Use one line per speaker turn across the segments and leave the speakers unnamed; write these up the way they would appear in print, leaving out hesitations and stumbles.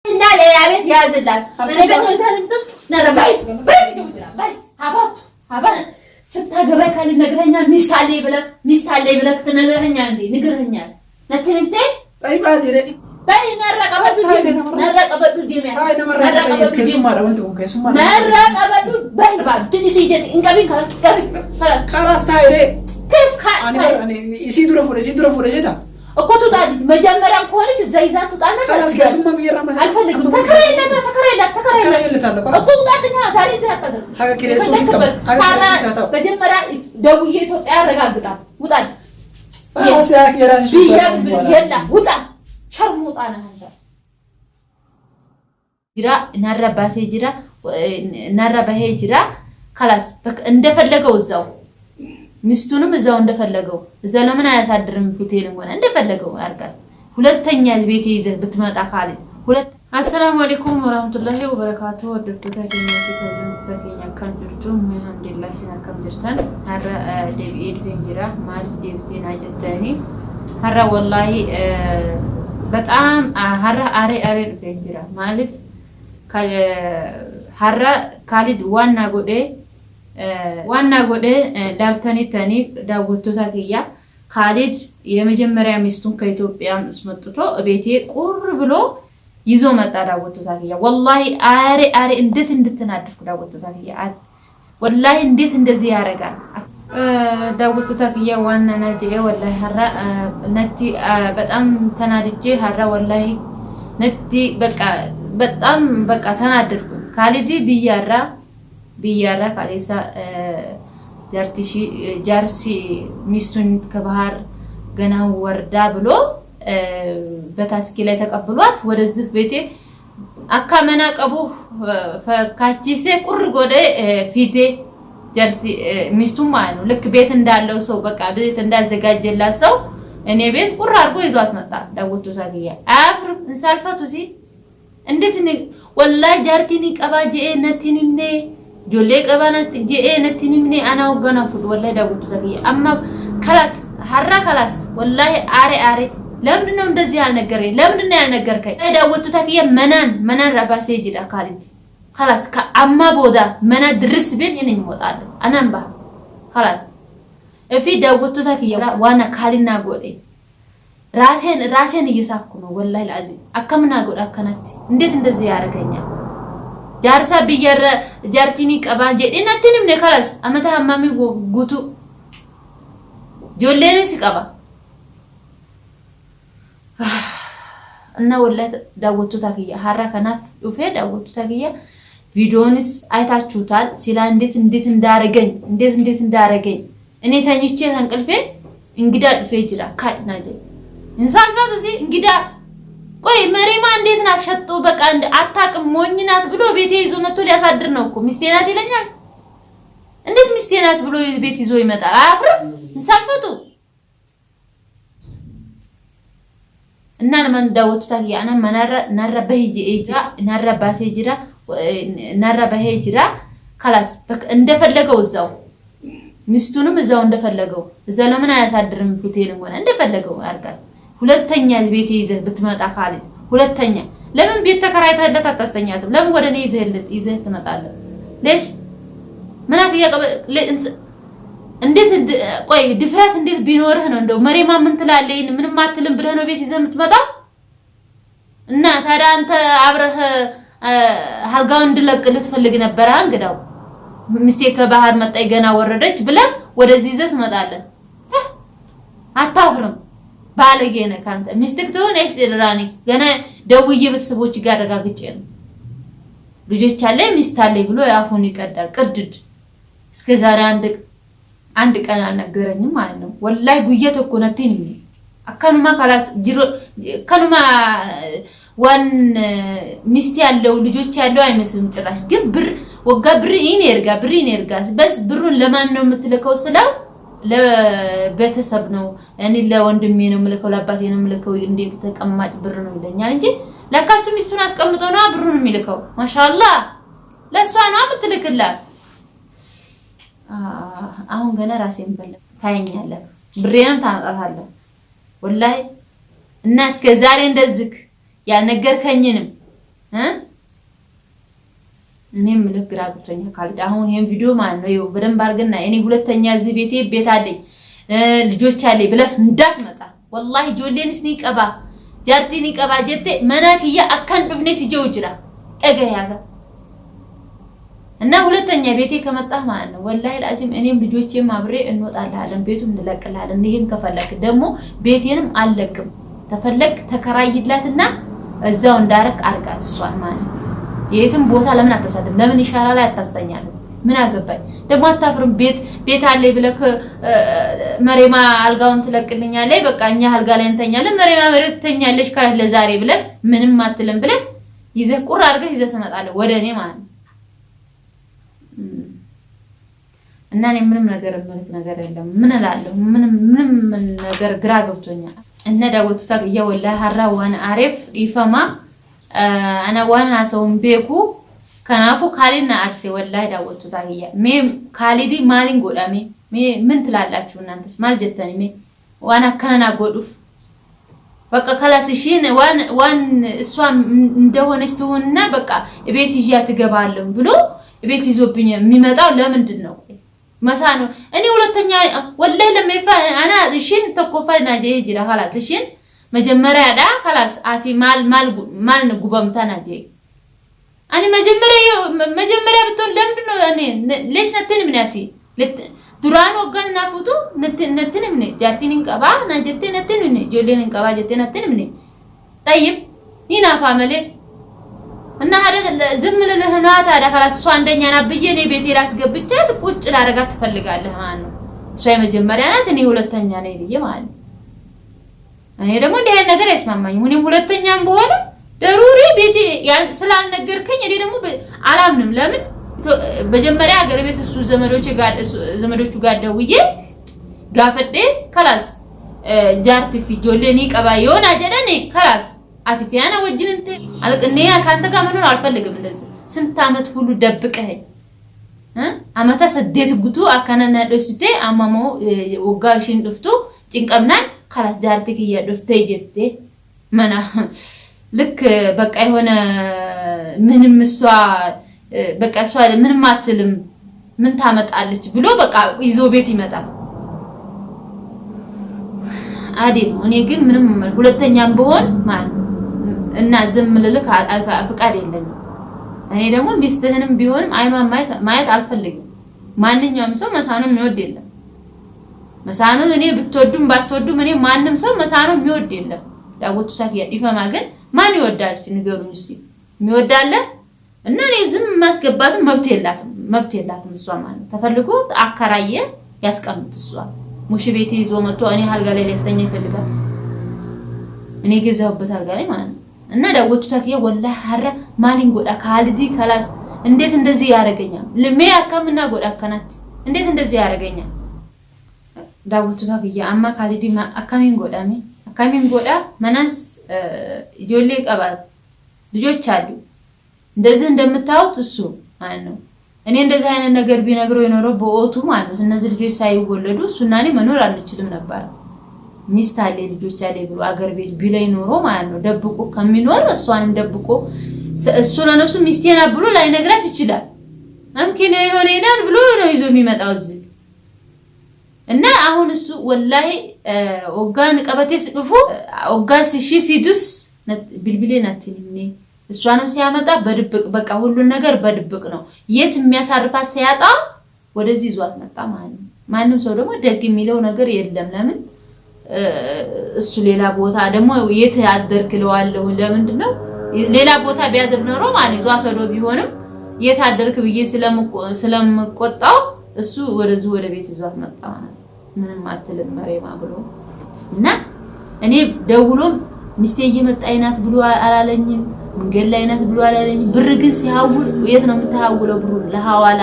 እንዳለ ያቤት ያዝላል በነገር ወልታንምጥ ነረባይ ባይ አባቱ ስታገባ ካሊ ነግረኛል ሚስት አለኝ ብለህ ትነግረኛል እንዴ ንግረኛል ነትንምጤ
طيب هذه
باي نرقبدو ديميا نرقبدو باي بعد تنسي جت انقبين
خلاص تايري
كيف
انا يسيدرو فور زيتا
እኮ ትውጣልኝ መጀመሪያም ከሆነች ዘይዛቱ ጣና
خلاص ከሱማ በየራማ
አልፈልግም ተከራይላት እኮ ትውጣልኝ ዛሬ ዘያታደ
ሀገ ከሬሱ
መጀመሪያ ደውዬ ኢትዮጵያ ያረጋግጣል ውጣል
ያሳክ የራስሽ
ይላ ውጣ ሸርሙጣ ነህ አንተ ጅራ ናራባሴ ጅራ ናራባሄ ጅራ خلاص እንደፈለገው እዛው ሚስቱንም እዛው እንደፈለገው እዛ ለምን አያሳድርም ሆቴልም ሆነ እንደፈለገው ያርጋል ሁለተኛ ቤት ይዘህ ብትመጣ ካለ ሁለት አሰላሙ አለይኩም ወራህመቱላሂ ወበረካቱ ወደፍተታ ከኛ ካንፍርቱም አልሐምዱሊላህ ሲናከም ጅርታን አረ ደቢኤድ ፈንጅራ ማልፍ ደብቴና ጀተኒ አረ ወላሂ በጣም አረ አሬ ፈንጅራ ማልፍ አረ ካሊድ ዋና ጎዴ ዳርተኒ ተኒ ዳውቶታ ከያ ካሊድ የመጀመሪያ ሚስቱን ከኢትዮጵያ መስመጥቶ ቤቴ ቁር ብሎ ይዞ መጣ ዳውቶታ ከያ ወላሂ አሬ እንዴት እንድትናደርኩ ዳውቶታ ከያ ወላሂ እንዴት እንደዚህ ያረጋል ዳውቶታ ከያ ዋና ናጂ ወላሂ ሀራ ነቲ በጣም ተናድጄ ሀራ ወላሂ ነቲ በጣም ተናደርኩ ካሊድ ቢያራ ካሌሳ ጃርሲ ሚስቱን ከባህር ገና ወርዳ ብሎ በታስኪ ላይ ተቀብሏት ወደዚህ ቤቴ አካመና ቀቡ ፈካቺሴ ቁር ጎደ ፊቴ ጃርቲ ሚስቱም ማለት ነው ልክ ቤት እንዳለው ሰው በቃ ቤት እንዳዘጋጀላት ሰው እኔ ቤት ቁር አርጎ ይዟት መጣ ዳውቶ ሳግያ አፍር እንሳልፈቱ ሲ እንዴት ወላሂ ጃርቲኒ ቀባጄ ነቲኒምኔ ጆሌ ቀባናት ጄ ነቲኒምኔ አና ወገና ፍድ ወላሂ ዳውቶ ሳግያ አማ خلاص ሐራ خلاص ወላሂ አሬ ለምንድን ነው እንደዚህ ያልነገረኝ ለምንድን ነው ያልነገርከኝ ዳውቶ ሳግያ መናን ራባሴ ጅዳ ካሊት خلاص ከአማ ቦዳ መና ድርስ ቢን እኔን እወጣለሁ አናምባ خلاص እፊ ዳውቶ ሳግያ ዋና ካሊና ጎዴ ራሴን እየሳኩ ነው ወላሂ ለአዚ አከምና ጎዳ ከናት እንዴት እንደዚህ ያረጋኛል ጃርሳ ቢየረ ጃርቲኒ ቀባንጀ እናንተንም ነው خلاص አመታ አማሚ ጉቱ ጆሌኔ ሲቀባ እና ወላሂ ዳውቶ ታኪያ ሐራ ከናፍ ዱፌ ዳውቶ ታኪያ ቪዲዮንስ አይታችሁታል ሲላ እንዴት እንዳረገኝ እኔ ተኝቼ ተንቅልፌ እንግዳ ዱፌ ይጅራ ካናጀ እንሳልፋቱ ሲ እንግዳ ቆይ መሪማ እንዴት ናት ሸጡ በቃ አታቅም ሞኝናት ብሎ ቤቴ ይዞ መጥቶ ሊያሳድር ነው እኮ ሚስቴናት ይለኛል እንዴት ሚስቴናት ብሎ ቤት ይዞ ይመጣል አፍር እንሳልፋቱ እና ለምን ዳውቶ ታኪያ አና ናራባሄ ጅራ خلاص በቃ እንደፈለገው እዛው ሚስቱንም እዛው እንደፈለገው እዛ ለምን አያሳድርም ሆቴልም ሆነ እንደፈለገው ያርጋል ሁለተኛ ቤት ይዘህ ብትመጣ ካለ ሁለተኛ ለምን ቤት ተከራይተህለት አታስተኛትም ለምን ወደኔ ይዘህ ትመጣለህ ለሽ ምናክ እንዴት ቆይ ድፍረት እንዴት ቢኖርህ ነው እንደው መሪማ ምን ትላለኝ ምንም አትልም ብለህ ነው ቤት ይዘህ የምትመጣው እና ታዲያ አንተ አብረህ አልጋው እንድለቅልህ ትፈልግ ነበር እንግዳው ሚስቴ ከባህር መጣይ ገና ወረደች ብለህ ወደዚህ ይዘህ ትመጣለህ አታውርም ባለጌነ ካንተ ሚስትክ ትሆነሽ ድራኒ ገና ደውዬ ቤተሰቦች ጋር አረጋግጬ ነው ልጆች አለ ሚስት አለ ብሎ ያፉን ይቀዳል ቅድድ እስከዛሬ አንድ ቀን አልነገረኝም ማለት ነው ወላሂ ጉየት እኮ ነቲን አከኑማ خلاص ጅሮ ከኑማ ዋን ሚስት ያለው ልጆች ያለው አይመስልም ጭራሽ ግን ብር ይኔርጋ በስ ብሩን ለማን ነው የምትልከው ስለው ለቤተሰብ ነው እኔ ለወንድሜ ነው የምልከው ለአባቴ ነው የምልከው እንዴ ተቀማጭ ብር ነው ይለኛል እንጂ ለካሱ ሚስቱን አስቀምጦ ነው ብሩን የሚልከው ማሻአላህ ለሷ ነው የምትልክላት አሁን ገና ራሴን በለ ታየኛለህ ብሬንም ታመጣታለህ ወላሂ እና እስከ ዛሬ እንደዚህ ያልነገርከኝንም እኔም ልግራ ገብቶኛ ካልዳ አሁን ይሄን ቪዲዮ ማን ነው ይው በደንብ አርገና እኔ ሁለተኛ እዚህ ቤት አለኝ ልጆች አለኝ ብለህ እንዳትመጣ والله ጆሌንስ ንቀባ ጃርቲ ንቀባ ጀቴ መናክያ አካን ዱፍኔ ሲጀው ጅራ እገያጋ እና ሁለተኛ ቤቴ ከመጣህ ማለት ነው والله لازم እኔም ልጆቼም አብሬ እንወጣለን ቤቱን እንለቅላለን ይሄን ከፈለክ ደግሞ ቤቴንም አልለቅም ተፈለክ ተከራይላትና እዛው እንዳረክ አርጋት እሷን ማለት የትም ቦታ ለምን አታሳደም ለምን ኢሻራ ላይ አታስተኛት ምን አገባኝ ደግሞ አታፍርም ቤት አለ ብለክ መሬማ አልጋውን ትለቅልኛለህ በቃኛ አልጋ ላይ እንተኛለን መሬማ መሬት ትተኛለሽ ካለ ለዛሬ ብለክ ምንም አትልም ብለክ ይዘህ ቁር አርገህ ይዘህ ትመጣለህ ወደኔ ማለት እና እኔ ምንም ነገር መልክ ነገር የለም ምን እላለሁ ምንም ነገር ግራ ገብቶኛል እና ዳውቱ ታግያ ወላሂ ሐራ ዋና አሪፍ ይፈማ انا وانا سوم بيكو كنافو كالينا اكسي والله ዳውቱ ታግያ ካሊዲ ማሊን ጎዳሜ ምን ትላላችሁ እናንተስ ማልጀተኒ ዋና ከነና ጎዱፍ በቃ ከላስሽን ዋን እሷ እንደሆነች ትሆንና በቃ ቤት ይያ ትገባለሁ ብሎ ቤት ይዞብኝ የሚመጣው ለምንድን ነው መሳኑ እኔ ሁለተኛ والله ለማይፋ انا እሺን ተቆፋና ጄጂ ለሐላት እሺን መጀመሪያ ዳ خلاص አቲ ማል ንጉበምታና ጄ እኔ መጀመሪያ ብትሆን ለምንድን ነው እኔ ለሽ ነተን ምንያቲ ዱራን ወገን ናፉቱ ነተን ምን ጃርቲን ቀባ ናጀቴ ነተን ምን ጆሌን ቀባ ጀቴ ነተን ምን طيب ኒና ፋመለ እና ሀደ ዝም ለለህና ታዳ خلاص እሷ አንደኛ ናብዬ እኔ ቤቴ ላስገብቻት ቁጭ ላረጋት ትፈልጋለህ ማለት ነው እሷ የመጀመሪያ ናት እኔ ሁለተኛ ነኝ ብዬ ማለት ነው እኔ ደግሞ እንደ ይሄን ነገር አይስማማኝም እኔም ሁለተኛም በሆነ ደሩሪ ቤቴ ስላልነገርከኝ እኔ ደግሞ አላምንም ለምን በመጀመሪያ ሀገር ቤት እሱ ዘመዶቹ ጋር ደውዬ ጋፈዴ خلاص ጃርቲ ፊጆሌኒ ቀባዮና ጀደኒ خلاص አትፊያና ወጅን እንት አልቀነያ ካንተ ጋር መኖር አልፈልግም እንደዚህ ስንት አመት ሁሉ ደብቀኸኝ አመታ ሰደት ጉቱ አካናና ዶስቴ አማሞ ወጋሽን ድፍቱ ጭንቀምናን خلاص ጃርቲክ ይያዱፍተ ይጀቴ ማና ልክ በቃ የሆነ ምንም እሷ በቃ እሷ ምንም አትልም ምን ታመጣለች ብሎ በቃ ይዞ ቤት ይመጣል አዲም እኔ ግን ምንም ሁለተኛም በሆን ማለት እና ዝም ልልክ ፍቃድ የለኝም እኔ ደግሞ ሚስትህንም ቢሆንም አይኗን ማየት አልፈልግም ማንኛውም ሰው መሳኑን የሚወድ የለም መሳኑ እኔ ብትወዱም ባትወዱም እኔ ማንንም ሰው መሳኑ የሚወድ የለም ዳውቱ ሳኪያ ይፈማ ግን ማን ይወዳል ሲንገሩኝ እሺ የሚወዳለ እና እኔ ዝም ማስገባትም መብት የላትም እሷ ማለት ተፈልጎ አከራየ ያስቀምጥ እሷ ሙሽ ቤት ይዞ መጥቶ እኔ አልጋ ላይ ሊያስተኛ ይፈልጋል እኔ ገዛውበት አልጋ ላይ ማለት እና ዳውቱ ታኪያ ወላሂ ሐራ ማሊን ጎዳ ካልዲ خلاص እንዴት እንደዚህ ያረጋኛል ለሜ አካምና ጎዳ ከናት እንዴት እንደዚህ ያረጋኛል ዳውቱ ታኪያ አማ ካልዲ አካሚን ጎዳ መናስ ጆሌ ቀባት ልጆች አሉ እንደዚህ እንደምታውት እሱ ማለት ነው እኔ እንደዚህ አይነት ነገር ቢነግረው የኖረው በኦቱ ማለት ነው እነዚህ ልጆች ሳይወለዱ እሱና እኔ መኖር አንችልም ነበር ሚስት አለ ልጆች አለ ብሎ አገር ቤት ቢላይ ኖሮ ማለት ነው ደብቆ ከሚኖር እሷንም ደብቆ እሱ ለነፍሱ ሚስቴና ብሎ ላይ ነግራት ይችላል አምኪነ የሆነ ይናል ብሎ ነው ይዞ የሚመጣው እዚህ እና አሁን እሱ ወላሂ ኦጋን ቀበቴስ ድፉ ኦጋስ ሺፊዱስ ቢልቢሌናቲኒ እሷንም ሲያመጣ በድብቅ በቃ ሁሉ ነገር በድብቅ ነው የት የሚያሳርፋት ሲያጣ ወደዚህ ይዟት መጣ ማለት ነው ማንንም ሰው ደግሞ ደግ የሚለው ነገር የለም ለምን እሱ ሌላ ቦታ ደግሞ የት ያደርክለዋለሁ ለምንድነው ሌላ ቦታ ቢያደር ኖሮ ማለት ይዟት ወዶ ቢሆንም የት አደርክ ብዬ ስለምቆጣው እሱ ወደዚህ ወደ ቤት ይዟት መጣ ማለት ምንም አትልም መሬማ ብሎ እና እኔ ደውሎም ሚስቴ እየመጣይናት ብሎ አላለኝም መንገድ ላይ ናት ብሎ አላለኝም ብር ግን ሲያውል የት ነው የምታውለው ብሩ ለሐዋላ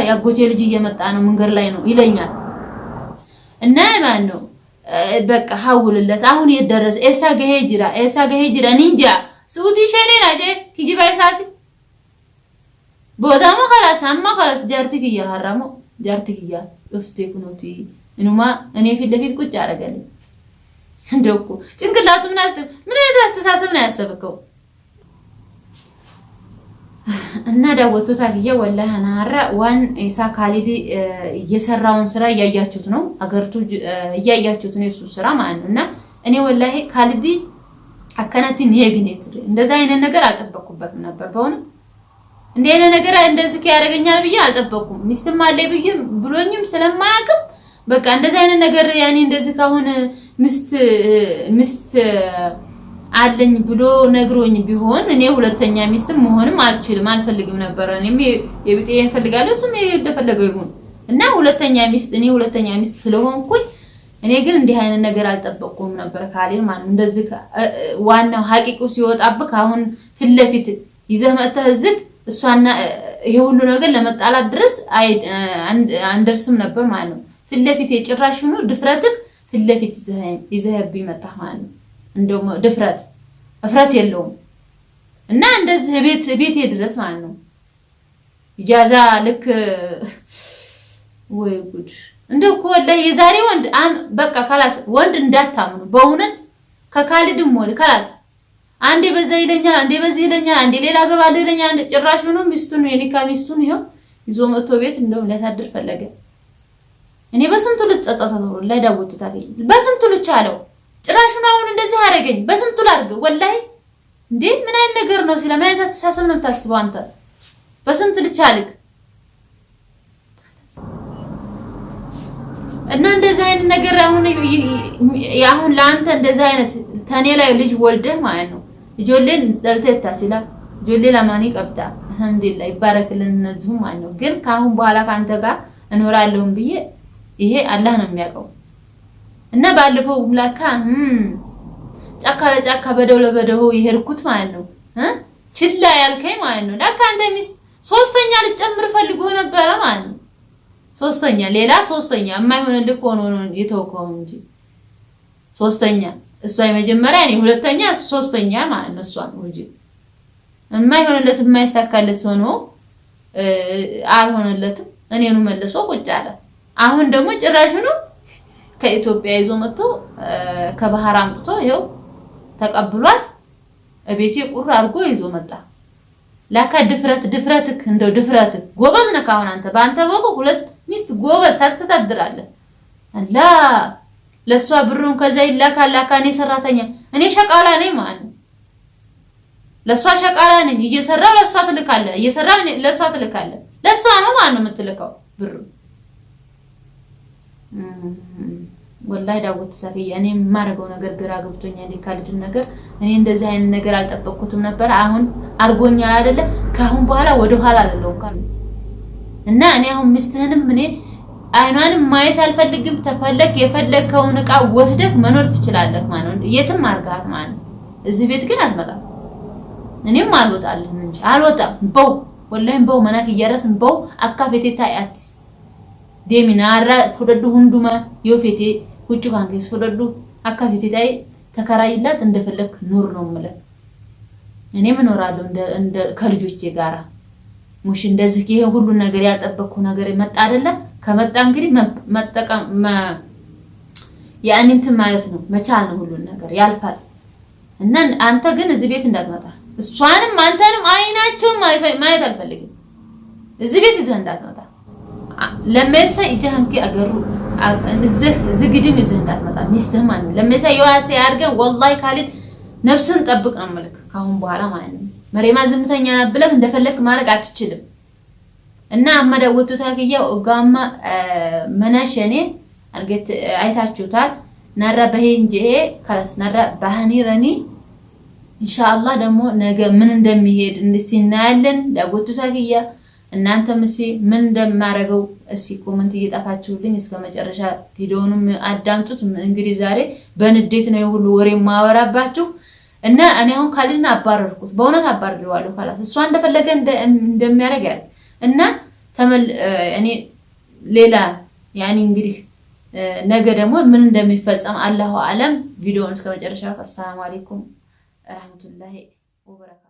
ያጎቴ ልጅ እየመጣ ነው መንገድ ላይ ነው ይለኛል እና ማን ነው በቃ ሐውልለት አሁን የደረሰ ኤሳ ገሄጅራ ኒንጃ ሱዲ ሸኔና ጀ ኪጂባይ ሳቲ ቦታማ خلاص አማ خلاص ጃርቲክያ ሐራሙ ጃርቲክያ እፍቴክኖቲ እንማ እኔ ፊት ለፊት ቁጭ አረጋለኝ እንደውቁ ጭንቅላቱ ምን አይነት አስተሳሰብ ነው ያሰበከው እና ዳወቱ ታግያ ወላሂ አናራ ዋን ኢሳ ካሊዲ እየሰራውን ስራ እያያችሁት ነው አገርቱ እያያችሁት ነው እሱ ስራ ማለት ነውና እኔ ወላሂ ካሊዲ አከናቲን የግኔት እንደዛ አይነት ነገር አልጠበቅኩበትም ነበር በእውነት እንደ አይነት ነገር እንደዚህ ያደርገኛል ብዬ አልጠበቅኩም ሚስትም አለ ብሎኝም ስለማያውቅም በቃ እንደዛ አይነት ነገር ያኔ እንደዚህ ካሁን ሚስት አለኝ ብሎ ነግሮኝ ቢሆን እኔ ሁለተኛ ሚስትም መሆንም አልፈልግም ነበር እኔም የብጤን ፈልጋለሁ እሱም እንደፈለገው ይሁን እና ሁለተኛ ሚስት ስለሆንኩኝ እኔ ግን እንዲህ አይነት ነገር አልጠበቅኩም ነበር ካሌል ማለት እንደዚህ ዋናው ሐቂቁ ሲወጣብክ አሁን ፍለፊት ይዘህ መጥተህ እዚህ እሷና ይሄ ሁሉ ነገር ለመጣላት ድረስ አንደርስም ነበር ማለት ነው ፍለፊት የጭራሽ ነው ድፍረትክ ፍለፊት ይዘህብኝ መጣህ ማለት ነው እንደው እፍረት የለውም እና እንደዚህ ቤት ድረስ ማለት ነው ኢጃዛ ልክ ወይ ጉድ እንደው ወላሂ የዛሬ ወንድ በቃ خلاص ወንድ እንዳታምኑ በእውነት ከካሊድም ወል خلاص አንዴ በዛ ይለኛል አንዴ በዚህ ይለኛል አንዴ ሌላ ገባለው ይለኛል አንዴ ጭራሽ ነው ሚስቱን የኒካ ሚስቱን ይሄው ይዞ መጥቶ ቤት እንደው ለታድር ፈለገ እኔ በስንቱ ልጸጸተው ላይ ዳውቱ ታገኝ በስንቱ ልቻለው ጭራሽ ነው አሁን እንደዚህ አረገኝ በስንቱ ላርግ ወላሂ እንዴ ምን አይነት ነገር ነው ስለማይታ ተሳሰብ ነው ታስበው አንተ በስንቱ ልቻልክ እና እንደዚህ አይነት ነገር አሁን ለአንተ እንደዚህ አይነት ተኔ ላይ ልጅ ወልደህ ማለት ነው ጆሌን ደርተታ ሲላ ጆሌ ለማኒ ቀብታ አልহামዱሊላህ ይባረክልን እነዚሁ ማለት ነው ግን ካሁን በኋላ ካንተ ጋር እኖራለሁም ብዬ ይሄ አላህ ነው የሚያውቀው እና ባለፈው ሙላካ ጫካ ለጫካ በደው ለበደው ይሄርኩት ማለት ነው ችላ ያልከኝ ማለት ነው ለካ አንተ ሚስት ሶስተኛ ልጨምር ፈልጎ ነበር ማለት ነው ሶስተኛ የማይሆንልህ ሆኖ ነው የተወከው እንጂ ሶስተኛ እሷ የመጀመሪያ እኔ ሁለተኛ ሶስተኛ ማለት ነው እሷ ነው እንጂ የማይሆንለት የማይሳካለት ሆኖ አልሆነለትም እኔኑ መልሶ ቁጭ አለ አሁን ደግሞ ጭራሽ ነው ከኢትዮጵያ ይዞ መጥቶ ከባህር አምጥቶ ይሄው ተቀብሏት እቤቴ ቁር አድርጎ ይዞ መጣ ላካ ድፍረትክ እንደው ድፍረትክ ጎበዝ ነህ ካሁን አንተ ባንተ በቁ ሁለት ሚስት ጎበዝ ታስተዳድራለህ አላ ለሷ ብሩን ከዛ ይላካላካ እኔ ሰራተኛ እኔ ሸቃላ ነኝ ማለት ነው ለሷ ሸቃላ ነኝ እየሰራው ለሷ ትልካለህ እየሰራው ለሷ ትልካለህ ለሷ ነው ማለት ነው የምትልከው ብሩ ወላሂ ዳውት ሰፊያ እኔ ማረገው ነገር ግራ ገብቶኛል የካልድ ነገር እኔ እንደዚህ አይነት ነገር አልጠበቅኩትም ነበር አሁን አርጎኛል አይደለ ካሁን በኋላ ወደ ኋላ አይደለም ካል እና እኔ አሁን ሚስትህንም እኔ አይኗንም ማየት አልፈልግም ተፈለክ የፈለከውን ዕቃ ወስደህ መኖር ትችላለህ ማለት ነው የትም አርጋት ማለት ነው እዚህ ቤት ግን አትመጣም እኔም አልወጣልህም እንጂ አልወጣም በው ወላሂ በው መናክ እያረስን በው አካፌቴ ታያት ደሚናራ ፍደዱ ሁንዱማ የፌቴ ውጭ ካንከስ ፍደዱ አካፌቴ ታይ ተከራይላት እንደፈለክ ኑር ነው ማለት እኔ ምኖራለሁ እንደ ከልጆቼ ጋራ ሙሽ እንደዚህ ይሄ ሁሉ ነገር ያልጠበቅኩ ነገር መጣ አይደለ ከመጣ እንግዲህ መጠቀም ያንንት ማለት ነው መቻል ነው ሁሉ ነገር ያልፋል እና አንተ ግን እዚህ ቤት እንዳትመጣ እሷንም አንተንም አይናቸው ማየት አልፈልግም እዚህ ቤት ይዘህ እንዳትመጣ ለመሰ ይጀንኪ አገሩ ዝግድም ይዘህ እንዳትመጣ ሚስትህ ማለት ነው ለመሰ ይዋሴ ያርገን ወላሂ ካሊድ ነፍስን ጠብቅ ነው ማለት ካሁን በኋላ ማለት ነው መሬማ ዝምተኛ ነብለህ እንደፈለክ ማረግ አትችልም እና አማዳወቱ ታከያው ጋማ መናሸኔ አርገት አይታችሁታል ነራ በሄንጄ خلاص ነራ ባህኒረኒ ኢንሻአላህ ደግሞ ነገ ምን እንደሚሄድ እንድሲናያለን ዳወቱ ታከያ እናንተም እሺ ምን እንደማረገው እሺ ኮሜንት እየጣፋችሁልኝ እስከ መጨረሻ ቪዲዮውንም አዳምጡት እንግዲህ ዛሬ በንዴት ነው ሁሉ ወሬ ማወራባችሁ እና እኔ አሁን ካልና አባረርኩት በእውነት አባረርዋለሁ خلاص እሷ እንደፈለገ እንደሚያረግ ያለ እና እኔ ሌላ ያኒ እንግዲህ ነገ ደግሞ ምን እንደሚፈጸም አላሁ አለም ቪዲዮውን እስከ መጨረሻው። አሰላሙ አለይኩም ወራህመቱላሂ ወበረካቱ